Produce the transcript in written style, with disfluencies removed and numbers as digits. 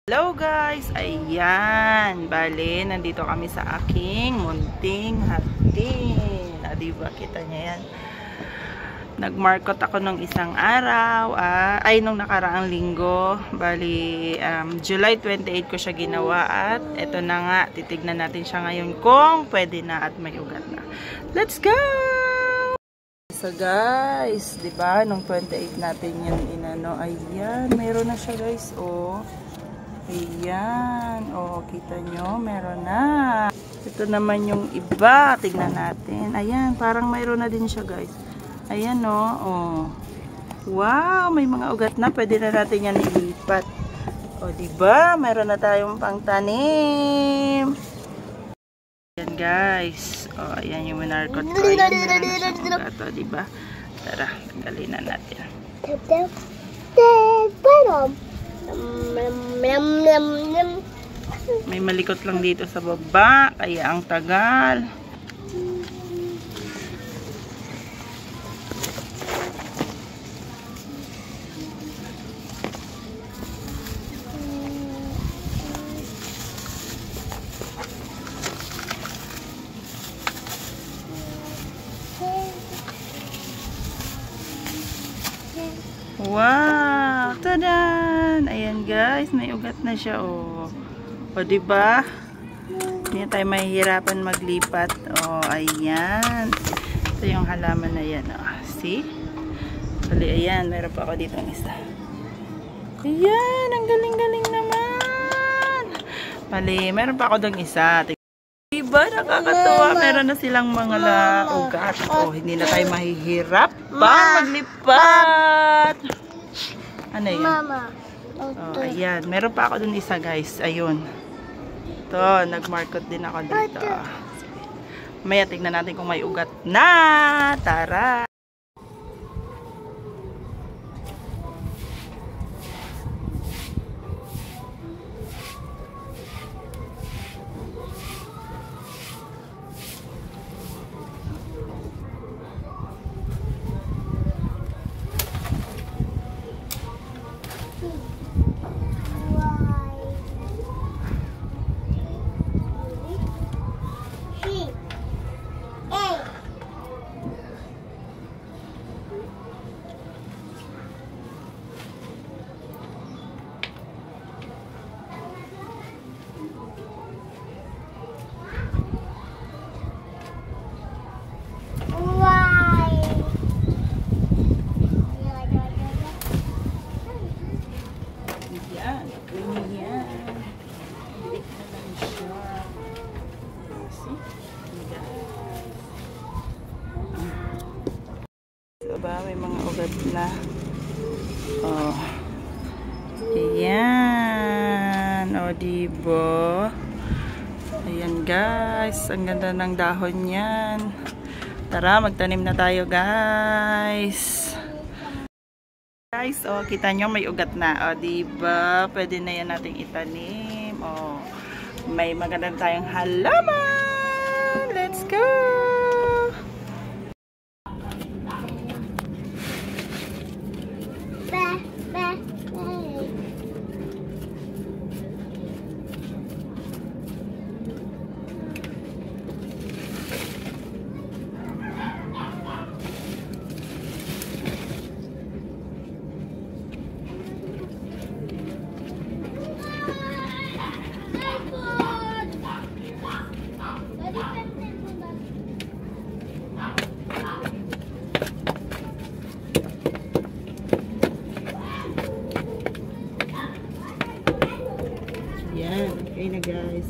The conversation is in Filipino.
Hello guys! Ayan! Bale, nandito kami sa aking munting hardin. Diba? Kita niya yan. Nag-markot ako nung isang araw. Nung nakaraang linggo. Bali, July 28 ko siya ginawa. At eto na nga, titignan natin siya ngayon kung pwede na at may ugat na. Let's go! So guys, diba? Nung 28 natin yan inano. Ayan, mayroon na siya guys. Oh. Ayan. O, kita nyo, meron na. Ito naman yung iba. Tignan natin. Ayan, parang mayroon na din siya, guys. Ayan, o. Wow, may mga ugat na. Pwede na natin yan ilipat. O, diba? Meron na tayong pangtanim. Ayan, guys. O, ayan yung minarkot ko. Ayan, meron na siyang ugat. O, diba? Tara, tanggalin na natin. May malikot lang dito sa baba, kaya ang tagal. Wow! Tadan! Ayan guys, may ugat na siya, oh. O, diba? Hindi tayo mahihirapan maglipat. O, ayan. Ito yung halaman na yan, oh. See? Bali, ayan. Meron pa ako dito ng isa. Ayan! Ang galing-galing naman! Bali, meron pa ako dong isa. Diba? Nakakatuwa. Meron na silang mga ugat. O, hindi na tayo mahihirap pa maglipat. Ano yun? Mama. Oh, ayan. Meron pa ako dun isa, guys. Ayun. Ito, nag-markot din ako dito. Maya, tignan natin kung may ugat na. Tara! Diba? May mga ugat na. Oh. Ayan. O, diba? Ayan, guys. Ang ganda ng dahon yan. Tara, magtanim na tayo, guys. Guys, oh, kita nyo, may ugat na. O, diba? Pwede na yan nating itanim. O, may magandang tayong halaman. Let's go! Yan, okay na guys.